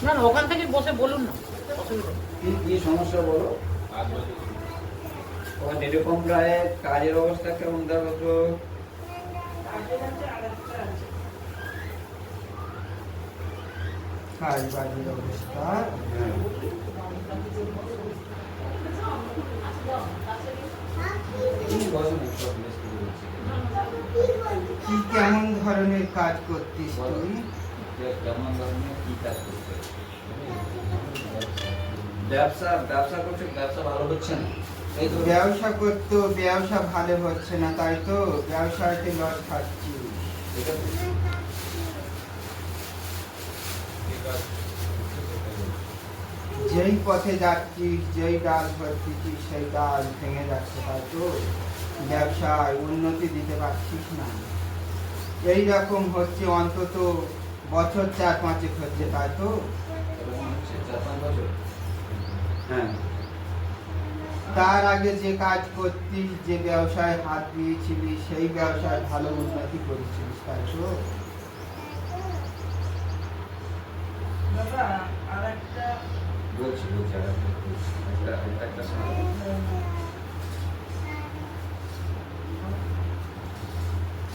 না না, ওখান থেকে বসে বলুন না, অসুবিধা নেই। কি সমস্যা বলো? এরকম প্রায় কাজের অবস্থা কেমন দেখো তো? কাজ বাজের অবস্থা কি, কেমন ধরনের কাজ করতিস তুই? কেমন ধরনের কি কাজ করতে? ব্যবসা করছে, ব্যবসা ভালো হচ্ছে না। ব্যবসা করতো, ব্যবসা ভালো হচ্ছে না, তাই তো ব্যবসাতে লস খাচ্ছি। যেই পথে যাচ্ছিস, যেই ডাল ধরছিস, সেই ডাল ভেঙে যাচ্ছে, তাই তো ব্যবসায় উন্নতি দিতে পারছিস না। এইরকম হচ্ছে অন্তত বছর 4-5 হচ্ছে, তাই তো? 4-5 বছর। হ্যাঁ। তার আগে যে কাজ করতিস, যে ব্যবসায় হাত দিয়েছিলি, সেই ব্যবসায় ভালো উন্নতি করেছিলিস, তাই তো? বলছি একটা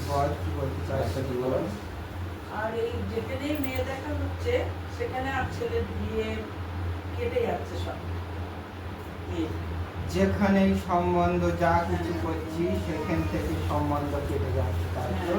বল, কি বলতে চাইছ? কি বলো? আর এই যেখানে মেয়ে দেখা হচ্ছে সেখানে আর ছেলের বিয়ে কেটে যাচ্ছে সব। যেখানেই সম্বন্ধ যা কিছু করছি, সেখান থেকে সম্বন্ধ কেটে যাচ্ছে, তাই তো?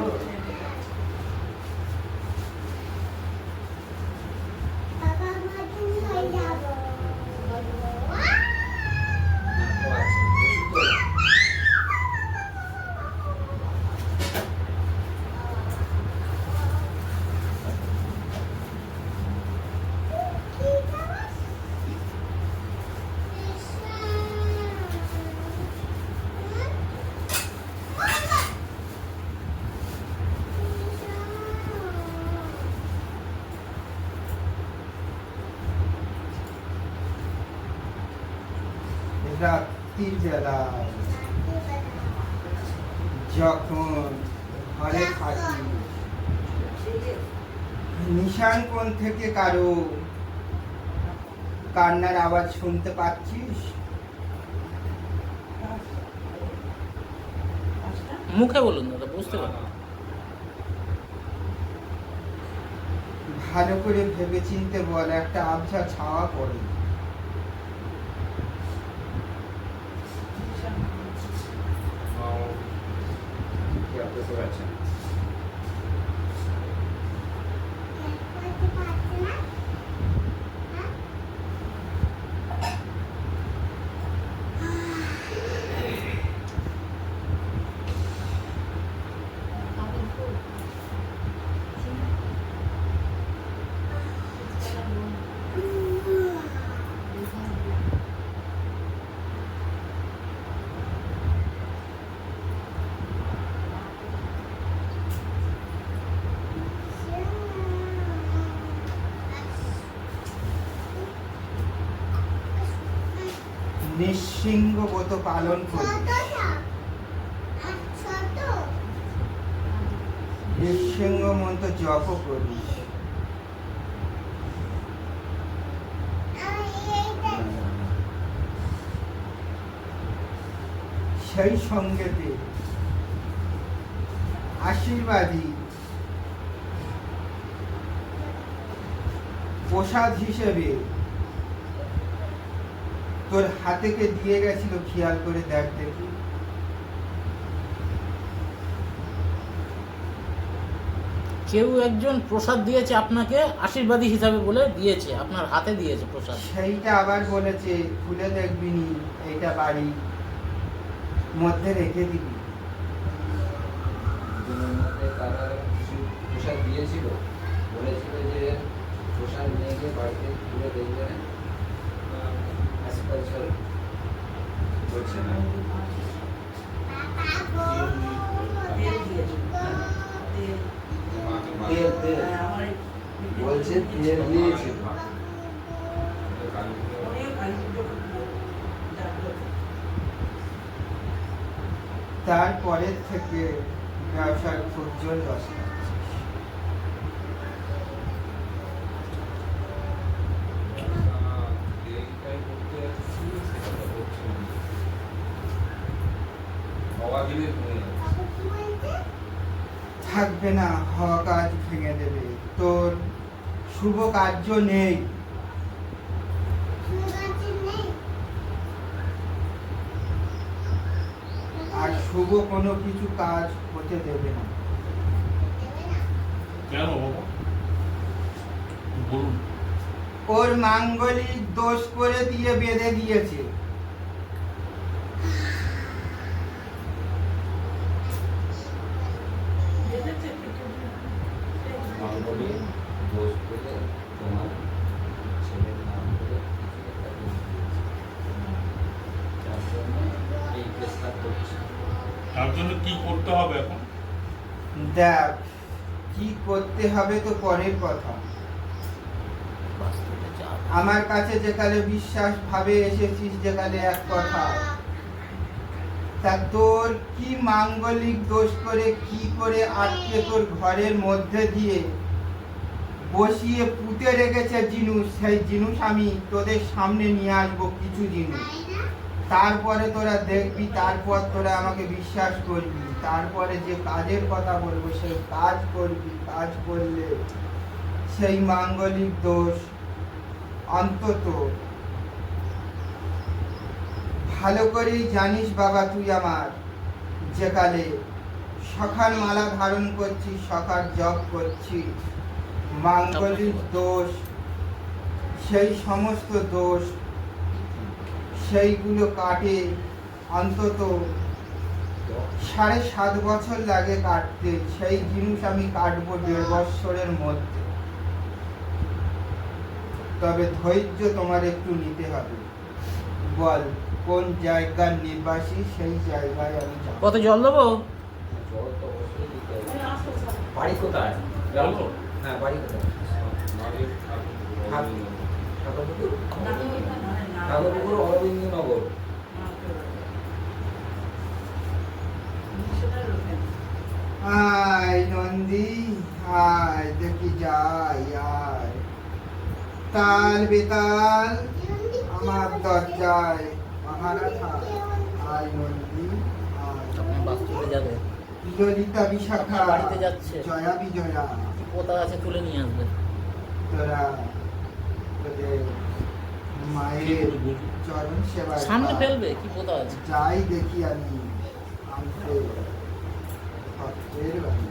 রাত্রির বেলায় যখন ঘরে থাকি, নিশান কোণ থেকে কারো কান্নার আওয়াজ শুনতে পাচ্ছিস? মুখে বলুন দাদা, বুঝতে পারলাম। ভালো করে ভেবে চিনতে বল, একটা আবছা ছাওয়া পড়ে। বুঝতে পারছেন? নিঃসিংহ ব্রত পালন করি, নিঃসিংহ মন্ত্র জপ করি, সেই সঙ্গেতে আশীর্বাদী প্রসাদ হিসেবে তোর হাতেকে দিয়ে গেছিল, খেয়াল করে দেখ দেখি। কেউ একজন প্রসাদ দিয়েছে আপনাকে, আশীর্বাদী হিসাবে বলে দিয়েছে, আপনার হাতে দিয়েছে প্রসাদ। সেইটা আবার বলেছে খুলে দেখবি নি, এইটা বাড়ি মধ্যে রেখে দিবি। প্রসাদ দিয়েছিল, বলেছিল যে প্রসাদ নিয়ে গিয়ে বাড়িতে খুলে দেখবেন, বলছে না বলছে তেল দিয়েছিল। তারপরের থেকে ব্যবসার খুব জোর দশা। কদিনে ভেঙে যাচ্ছে। থাকবে না, হওয়া কাজ ভেঙে দেবে। তোর শুভ কার্য নেই, আর শুভ কোনো কিছু কাজ হতে দেবে না। কেন বাবা বলুন। ওর মাঙ্গলিক দোষ করে দিয়ে বেঁধে দিয়েছে। বেঁধেছে কিছু মাঙ্গলিক দোষ করে তোমার ছেলের নাম করে তার জন্য এই কেসটা করছি। তার জন্য কি করতে হবে এখন? দেখ, কি করতে হবে তো পরের কথা। বাস্তবে যা আমার কাছে যেখানে বিশ্বাস ভাবে এসেছিস, যেখানে এক কথা, তা তোর কি মাঙ্গলিক দোষ করে কি করে আজকে তোর ঘরের মধ্যে দিয়ে বসিয়ে পুঁতে রেখেছে জিনিস, সেই জিনিস আমি তোদের সামনে নিয়ে আসবো কিছু জিনিস। তারপরে তোরা দেখবি, তারপর তোরা আমাকে বিশ্বাস করবি, তারপরে যে কাজের কথা বলবো সেই কাজ করবি। কাজ করলে সেই মাঙ্গলিক দোষ অন্তত ভালো করেই জানিস বাবা, তুই আমার যেকালে সখার মালা ধারণ করছিস, সখার জপ করছিস, মাঙ্গলিক দোষ, সেই সমস্ত দোষ সেইগুলো কাটে অন্তত 7.5 বছর লাগে কাটতে। সেই জিনিস আমি কাটবো 1.5 বছরের মধ্যে। তবে ধৈর্য তোমার একটু নিতে হবে। বল কোন জায়গার নিবাসী, সেই জায়গায় আমি যাব। কত জল দেবো? জল তো অবশ্যই দিতে হবে। ওই আসো স্যার। বাড়ি কোথায়? বলো। হ্যাঁ, বাড়ি কোথায়? ঠাকুরপুকুর? ঠাকুরপুকুর অরবিন্দনগর। আয় নন্দী, আয় দেখি যাই, আয় তাল বেতাল আমার দরজায় পাহারা থাক। আয় নন্দী, আয়। আপনি বাস্তবে যাবে, ললিতা বিশাখা, বাড়িতে যাচ্ছে। জয়া বিজয়া, কি পোতা আছে তুলে নিয়ে আসবে। তোরা তোদের মায়ের চরণ সেবা সামনে ফেলবে, কি পোতা আছে। যাই দেখি আমি আনতে ভক্তের বাড়ি।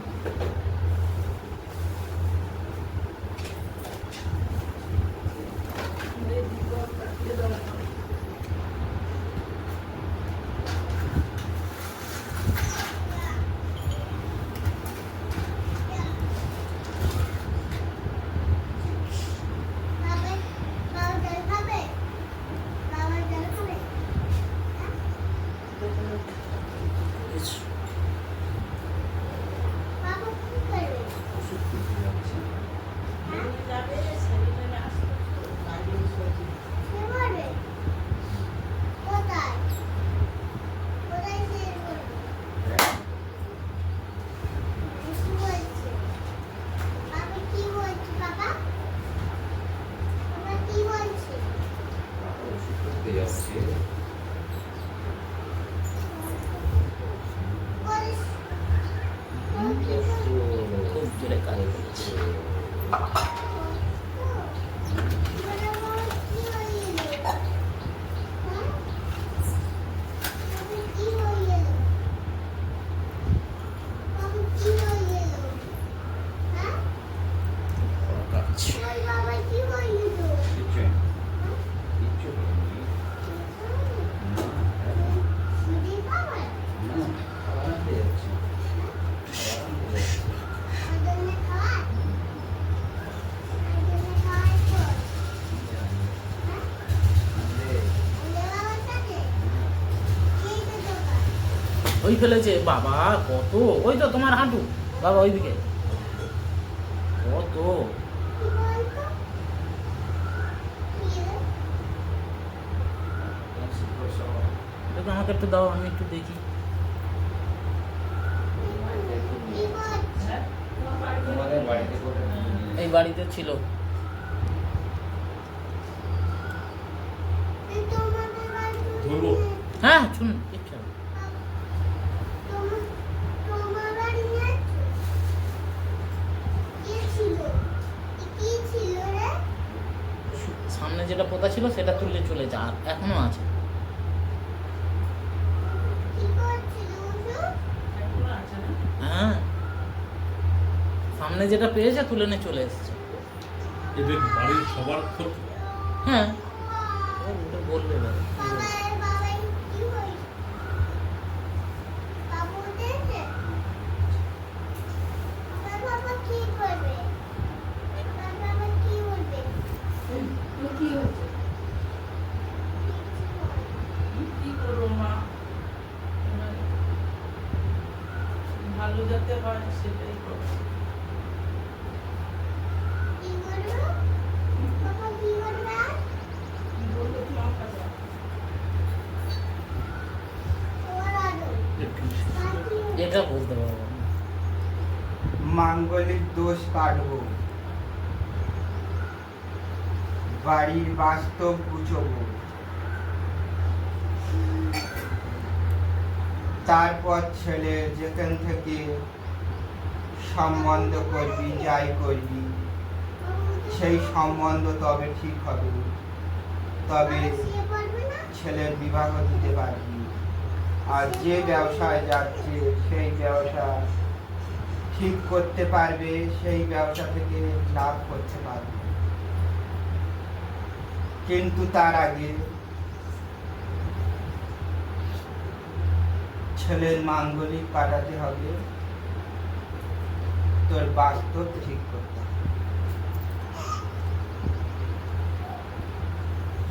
ওষুধ কিনতে যাচ্ছি। হ্যাঁ, ওষুধ কিনতে যাচ্ছি। খুব জোরে কাজ করছে। কিচ্ছু নেই। কিচ্ছু নেই। না, খাবার আনতে যাচ্ছি। খাবার আনতে যাচ্ছি। ওই ফেলেছে বাবা, কত, ওই তো তোমার হাঁটু বাবা, ওইদিকে কত। এটা আমাকে একটু দাও, আমি একটু দেখি। তোমাদের বাড়িতে করে এই বাড়িতে ছিল। ধরবো? হ্যাঁ শুনুন, ইচ্ছা। যেটা পোতা ছিল সেটা তুলে চলে যা, আর এখনো আছে। এখনো আছে না? হ্যাঁ, সামনে যেটা পেয়েছে তুলে নিয়ে চলে এসেছে। এদের বাড়ির সবার ক্ষতি। হ্যাঁ, ওটা বলবে এবার কি বলবে। কি করবো মা? ভালো যাতে হয় সেটাই করবো। কি বলবো তোমার কাছে? এটা বলতে পারবো না। মাঙ্গলিক দোষ কাটবো, বাড়ির বাস্তব গুছবো, তারপর ছেলে যেখান থেকে সম্বন্ধ করবি, যাই করবি, সেই সম্বন্ধ তবে ঠিক হবে, তবে ছেলের বিবাহ দিতে পারবি। আর যে ব্যবসায় যাচ্ছে সেই ব্যবসা ঠিক করতে পারবে, সেই ব্যবসা থেকে লাভ করতে পারবে। কিন্তু তার আগে ছেলের মাঙ্গলিক কাটাতে হবে, তোর বাস্তব ঠিক করতে হবে।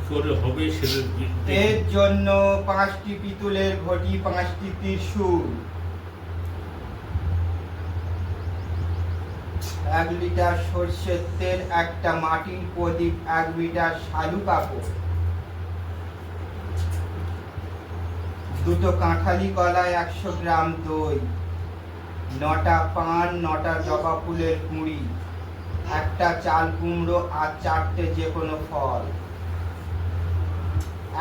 করে হবে ছেলের এর জন্য 5টি পিতলের ঘটি, 5টি ত্রিশূল, 1 লিটার সর্ষের তেল, একটা মাটির প্রদীপ, 1 মিটার শালু কাপড়, 2টো কাঁঠালি কলা, 100 গ্রাম দই, 9টা পান, 9টা জবা ফুলের কুঁড়ি, একটা চাল কুমড়ো আর 4টে যে কোনো ফল,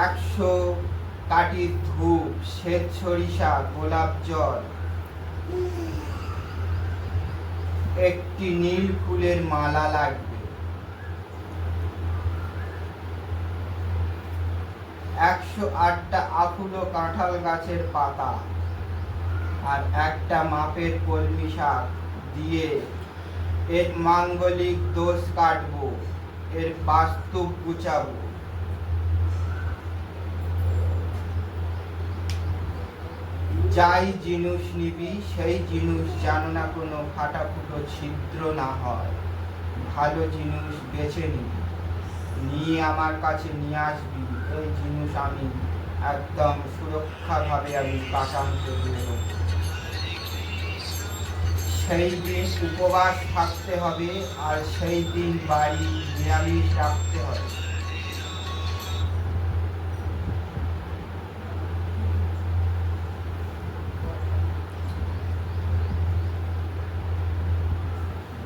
100 কাঠি ধূপ, শ্বেত সরিষা, গোলাপ জল, একটি নীল ফুলের মালা লাগবে, 108টা আফুলো কাঁঠাল গাছের পাতা, আর একটা মাপের কলমি শাক দিয়ে এর মাঙ্গলিক দোষ কাটবো, এর বাস্তব গুছাবো। যাই জিনিস নিবি সেই জিনিস যেন না কোনো ফাটা ফুটো ছিদ্র না হয়, ভালো জিনিস বেছে নিবি, নিয়ে আমার কাছে নিয়ে আসবি। এই জিনিস আমি একদম সুরক্ষাভাবে আমি কাটাতে দেব। সেই দিন উপবাস থাকতে হবে, আর সেই দিন বাড়ি নিরামিষ রাখতে হবে।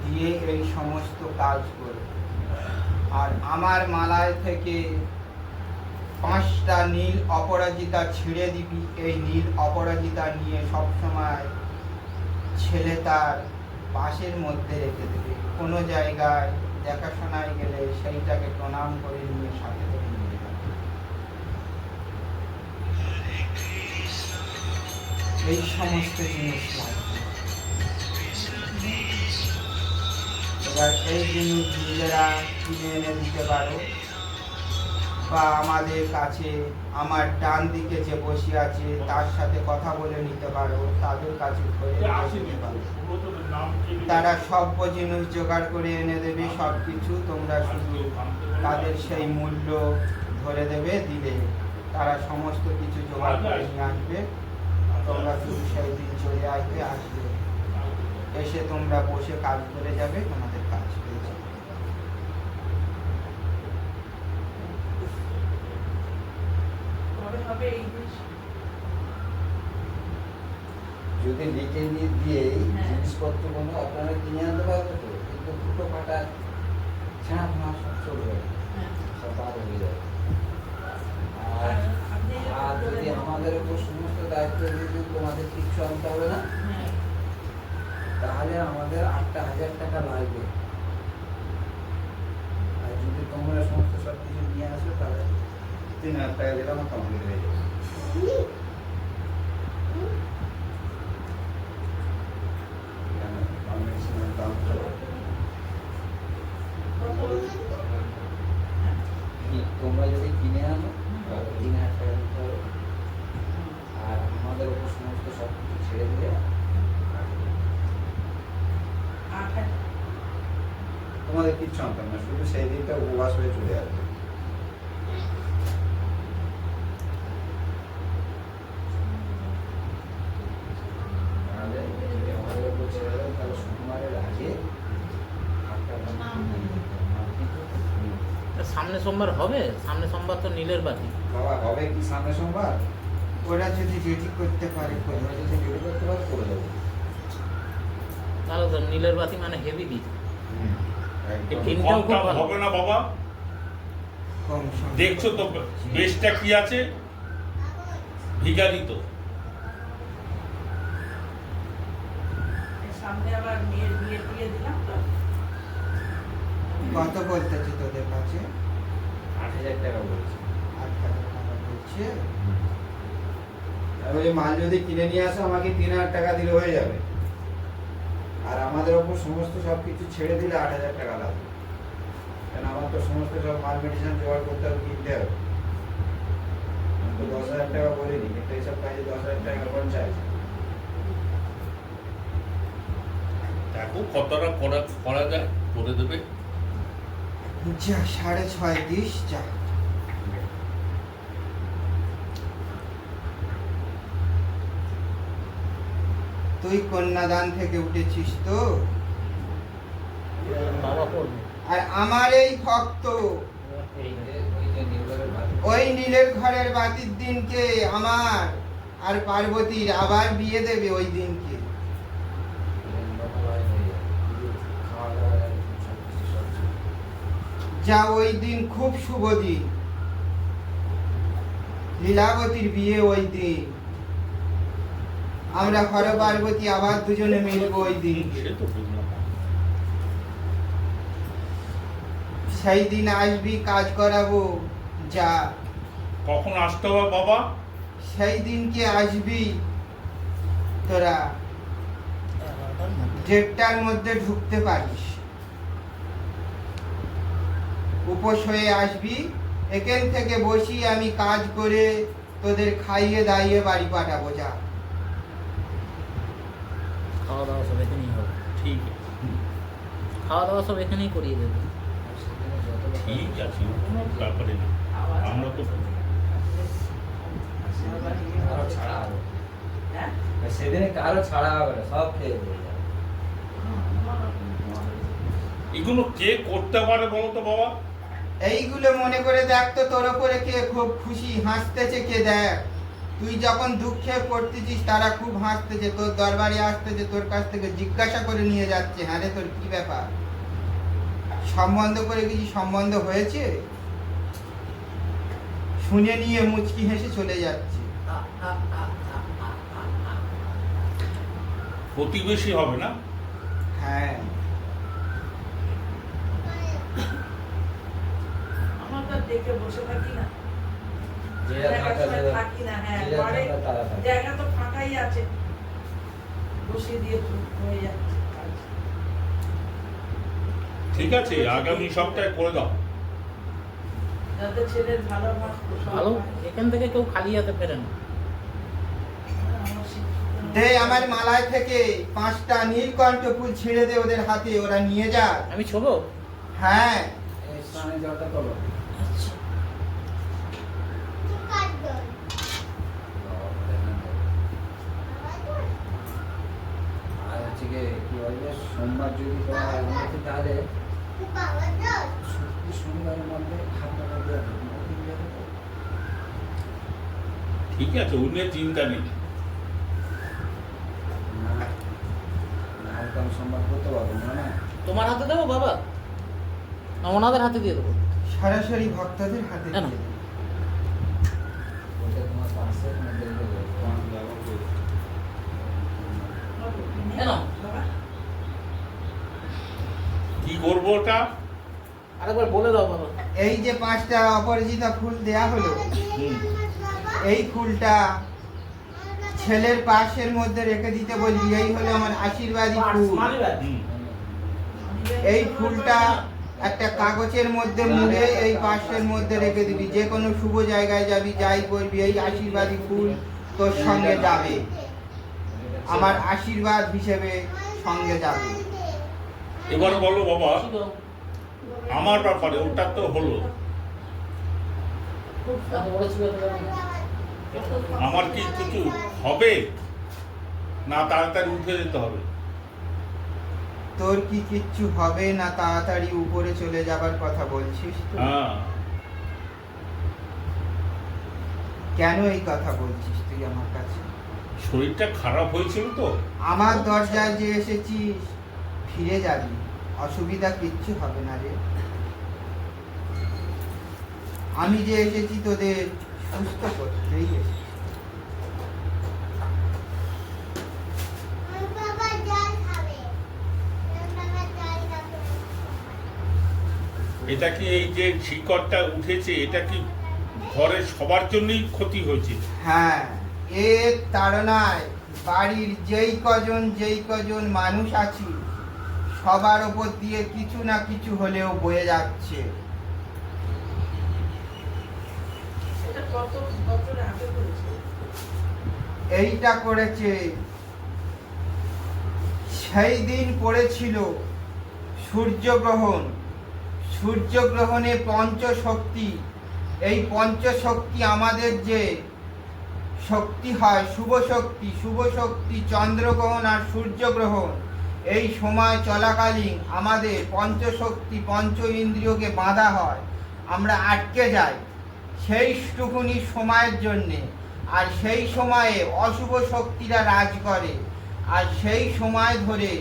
দিয়ে এই সমস্ত কাজ করে, আর আমার মালায় থেকে 5টা নীল অপরাজিতা ছিঁড়ে দিবি। এই নীল অপরাজিতা নিয়ে সবসময় ছেলে তার পাশের মধ্যে রেখে দেবে, কোনো জায়গায় দেখাশোনায় গেলে সেইটাকে প্রণাম করে নিয়ে সাথে করে নিয়ে যাবে। এই সমস্ত জিনিস লাগবে। এবার এই জিনিস নিজেরা কিনে এনে দিতে পারো, বা আমাদের কাছে আমার ডান দিকে যে বসে আছে তার সাথে কথা বলে নিতে পারো, তাদের কাছে ধরে নিতে পারো। তারা সব জিনিস জোগাড় করে এনে দেবে, সব কিছু তোমরা শুধু তাদের সেই মূল্য ধরে দেবে, দিলে তারা সমস্ত কিছু জোগাড় করে নিয়ে আসবে। তোমরা শুধু সেই দিন চলে আসবে, এসে তোমরা বসে কাজ করে যাবে, তোমাদের কাজ হয়ে যাবে। কবে হবে এই জিনিস? যদি লিখে দিয়ে হ্যাঁ। জিনিসপত্রগুলো আপনারা কিনে আনতে পারবে তো, কিন্তু দুটো ফাটা ছাড়া আপনার সব চলবে না, হ্যাঁ। সব বার হয়ে যাবে। আর আর আপনি আর যদি আমাদের উপর সমস্ত দায়িত্ব দিয়ে দিন, তোমাদের কিচ্ছু আনতে হবে না, হ্যাঁ। তাহলে আমাদের 8,000 টাকা লাগবে। আর যদি যদি তোমরা সমস্ত সব কিছু নিয়ে আসো তাহলে 3,000 টাকা দিলে আমার কমপ্লিট হয়ে যাবে। এখানে কম্বিনেশনের দাম তো তোমরা যদি কিনে আনো তাহলে 3,000 টাকা দিতে হবে, আর আমাদের উপর সমস্ত সব কিছু ছেড়ে দিলে 8,000 তোমাদের কিচ্ছু আনতাম না, শুধু সেই দিনটা উপবাস হয়ে চলে আসবে। তাহলে যদি আমাদের উপর ছেড়ে দেয় তাহলে সোমবারের আগে 8 টাকা সামনে সোমবার হবে? সামনে সোমবার তো নীলের বাতি। বাবা হবে কি সামনে সোমবার? ওরা যদি রেডি করতে পারে করে তোমরা যদি রেডি করতে পারো করে দেবো। তাহলে তো নীলের বাতি মানে হেভি দিন। একদম। দিনটাও খুব কম ভালো। হবে না বাবা? কম সময় দেখছো তো বেশটা কি আছে? ভিখারি তো। সামনে আবার মেয়ের বিয়ে দিয়ে দিলাম তো। কত বলতেছে তোদের কাছে? 8,000 টাকা বলছি। 8,000 টাকা বলছে। আর ওই মাল যদি কিনে নিয়ে আসো আমাকে 3,000 টাকা দিলে হয়ে যাবে, আর আমাদের ওপর সমস্ত সব কিছু ছেড়ে দিলে 8,000 টাকা লাগবে, কারণ আমার তো সমস্ত সব মাল মেডিসিন জোগাড় করতে হবে, কিনতে হবে। আমি তো 10,000 টাকা বলিনি, কিন্তু এইসব কাজে 10,000 টাকা পঞ্চায়েত। দেখো কতটা করা যায়, করে দেবে। যা 6.5 দিস যা। তুই কন্যাদান থেকে উঠেছিস তো, বাবা পড়বে। আর আমার এই ভক্ত এই ওই যে নির্ভরের ভাত। ওই নীলের ঘরের বাতির দিনকে আমার আর পার্বতীর আবার বিয়ে দেবে ওই দিনকে। খাওয়া দাওয়া সব কিছু সব কিছু। যা ওই দিন খুব শুভ দিন, লীলাবতীর বিয়ে ওই দিন। আমরা হর পার্বতী আবার দুজনে মিলবো ওই দিন। সে তো বুঝলাম। সেই দিন আসবি, কাজ করাবো যা। কখন আসতে হবে বাবা? সেই দিনকে আসবি তোরা, 1:30টার মধ্যে ঢুকতে পারিস। উপোস হয়ে আসবি, এখান থেকে বসি আমি কাজ করে তোদের খাইয়ে দাইয়ে বাড়ি পাঠাবো যা। খাওয়া দাওয়া সব এখানেই হবে। ঠিক আছে, খাওয়া দাওয়া সব এখানেই করিয়ে দেবে। ঠিক আছে, কোনো ব্যাপারে না। আমরা তো আরো ছাড়া হবে, হ্যাঁ সেদিনে কারো ছাড়া হবে না, সব খেয়ে দিয়ে যাবে। এগুলো কে করতে পারে বলো তো বাবা? এইগুলো মনে করে দেখ তো তোর ওপরে কে খুব খুশি, হাসতেছে কে দেখ। তুই যখন দুঃখে পড়তেছিস তারা খুব হাসতেছে, তোর দরবারে আসতেছে, তোর কাছ থেকে জিজ্ঞাসা করে নিয়ে যাচ্ছে, হ্যাঁ রে তোর কি ব্যাপার, সম্বন্ধ করে কিছু সম্বন্ধ হয়েছে, শুনে নিয়ে মুচকি হেসে চলে যাচ্ছে। প্রতিবেশী হবে না? হ্যাঁ আমার তো দেখে বসে থাকি না, যে দেখার থাকা সময় যাবে, থাকি না। হ্যাঁ যে ঘরে থাকা তারা থাকে। জায়গা তো ফাঁকাই আছে, বসিয়ে দিয়ে হয়ে যাচ্ছে কাজ। ঠিক আছে, আগামী সপ্তাহে করে দাও। যাতে ছেলের ভালো ভালো, এখান থেকে কেউ খালি হাতে ফেরে না। দে আমার মালায় থেকে 5টা নীলকণ্ঠ ফুল ছিঁড়ে দে ওদের হাতে, ওরা নিয়ে যা। আমি ছোবো? হ্যাঁ এই স্নানে জলটা করো। আচ্ছা। আর হচ্ছে কি বলবে, সোমবার যদি তোমার আগে তাহলে শনিবারের মধ্যে হাতটা দিয়ে দেবো। ঠিক আছে, উনি চিন্তা নেই। না না হলে তো আমি সোমবার করতে পারবো না। না তোমার হাতে দেবো বাবা, না ওনাদের হাতে দিয়ে দেবো? সরাসরি ভক্তদের হাতে কেন? দিয়ে দে। ওটা তোমার পাশের মধ্যে দেবো। কেন? কি করবো ওটা? আরেকবার বলে দাও বাবা। এই যে 5টা অপরাজিতা ফুল দেয়া হলো, হুম। এই ফুলটা ছেলের পাশের মধ্যে রেখে দিতে বলবি। এই হলো আমার আশীর্বাদী ফুল। হুম। এই ফুলটা একটা কাগজের মধ্যে মুড়ে এই পাশের মধ্যে রেখে দিবি। যে কোনো শুভ জায়গায় যাবি, যাই করবি, এই আশীর্বাদী ফুল তোর সঙ্গে যাবে, আমার আশীর্বাদ হিসেবে সঙ্গে যাবে। এবার বলো বাবা, আমার ব্যাপারে ওটা তো হলো, আমার কি কিছু হবে না তাড়াতাড়ি উঠে যেতে হবে? তোর কি কিচ্ছু হবে না, তাড়াতাড়ি উপরে চলে যাবার কথা বলছিস তো? হ্যাঁ। কেন এই কথা বলছিস তুই আমার কাছে? শরীরটা খারাপ হয়েছিল তো। আমার দরজায় যে এসেছিস, ফিরে যাবি, অসুবিধা কিচ্ছু হবে না রে। আমি যে এসেছি তোদের সুস্থ করতেই এসেছি। এটা কি এই যে শিকড়টা উঠেছে, এটা কি ঘরের সবার জন্যই ক্ষতি হয়েছে? হ্যাঁ, এর তাড়নায় বাড়ির যেই কজন মানুষ আছি, সবার ওপর দিয়ে কিছু না কিছু হলেও বয়ে যাচ্ছে। এটা কত বছর আগে করেছে? এইটা করেছে, সেই দিন পড়েছিল সূর্যগ্রহণ। সূর্যগ্রহণে পঞ্চশক্তি, এই পঞ্চশক্তি আমাদের যে শক্তি হয়, শুভ শক্তি চন্দ্রগ্রহণ আর সূর্যগ্রহণ, এই সময় চলাকালীন আমাদের পঞ্চশক্তি পঞ্চ ইন্দ্রিয়কে বাঁধা হয়, আমরা আটকে যাই সেইটুকুনি সময়ের জন্যে। আর সেই সময়ে অশুভ শক্তিরা রাজ করে, আর সেই সময় ধরে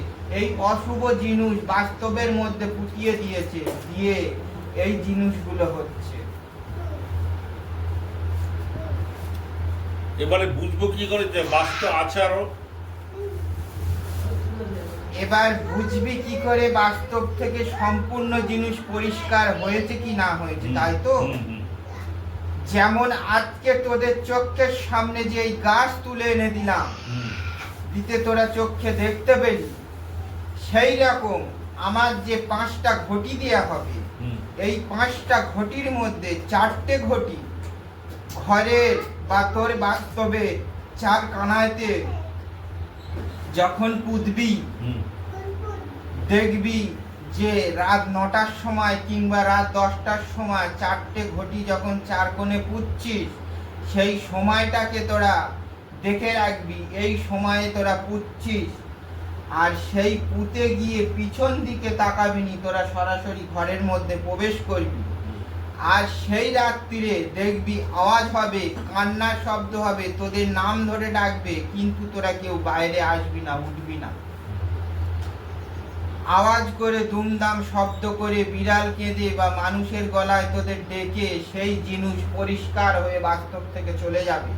এই অশুভ জিনিস বাস্তবের মধ্যে পুঁতিয়ে দিয়েছে, দিয়ে এই জিনিসগুলো হচ্ছে। এবারে বুঝবো কি করে যে বাস্তব আছে আরো? এবার বুঝবি কি করে বাস্তব থেকে সম্পূর্ণ জিনিস পরিষ্কার হয়েছে কি না হয়েছে, তাই তো? হুম, হুম। যেমন আজকে তোদের চোখের সামনে যে এই গাছ তুলে এনে দিলাম, হুম। দিতে তোরা চোখে দেখতে পেলি, সেই রকম আমার যে 5টা ঘটি দেয়া হবে, হুম। এই 5টা ঘটির মধ্যে 4টে ঘটি ঘরের বা তোর বাস্তবে 4 কানাইতে যখন পুঁতবি, হুম। দেখবি যে রাত 9টার সময় কিংবা রাত 10টার সময় 4টে ঘটি যখন 4 কোণে পুঁতছিস, সেই সময়টাকে তোরা দেখে রাখবি। এই সময়ে তোরা পুঁতছিস, আর সেই পুঁতে গিয়ে পিছন দিকে তাকাবি নি, তোরা সরাসরি ঘরের মধ্যে প্রবেশ করবি। আর সেই রাত্রিরে দেখবি আওয়াজ হবে, কান্নার শব্দ হবে, তোদের নাম ধরে ডাকবে, কিন্তু তোরা কেউ বাইরে আসবি না, উঠবি না। আওয়াজ করে দুমদাম শব্দ করে বিড়াল কেঁদে বা মানুষের গলায় তোদের ডেকে সেই জিনিস পরিষ্কার হয়ে বাস্তব থেকে চলে যাবে।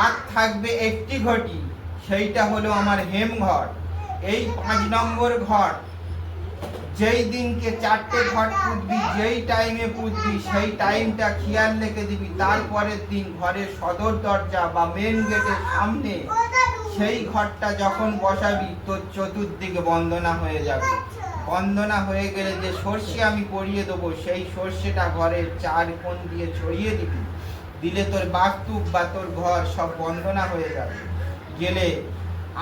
আর থাকবে একটি ঘটি, সেইটা হলো আমার হেমঘর। এই 5 নম্বর ঘর, যেই দিনকে 4টে ঘর পুঁতবি, যেই টাইমে পুঁতবি, সেই টাইমটা খেয়াল রেখে দিবি। তারপরের দিন ঘরের সদর দরজা বা মেন গেটের সামনে সেই ঘরটা যখন বসাবি, তোর চতুর্দিকে বন্দনা হয়ে যাবে। বন্দনা হয়ে গেলে যে সর্ষে আমি পরিয়ে দেবো, সেই সর্ষেটা ঘরের 4 কোণ দিয়ে ছড়িয়ে দিবি। দিলে তোর বাস্তু বা তোর ঘর সব বন্দনা হয়ে যাবে। গেলে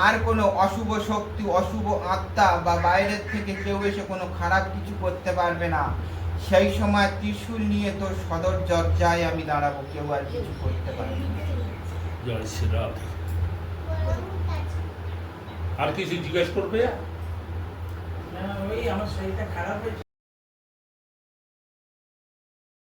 আর কোনো অশুভ শক্তি, অশুভ আত্মা বা বাইরের থেকে কেউ এসে কোনো খারাপ কিছু করতে পারবে না। সেই সময় ত্রিশূল নিয়ে তোর সদর দরজায় আমি দাঁড়াবো, কেউ আর কিছু করতে পারবে না। জয় শ্রীরাম। আর কিছু জিজ্ঞেস করবে? ওই আমার শরীরটা খারাপ হয়েছে।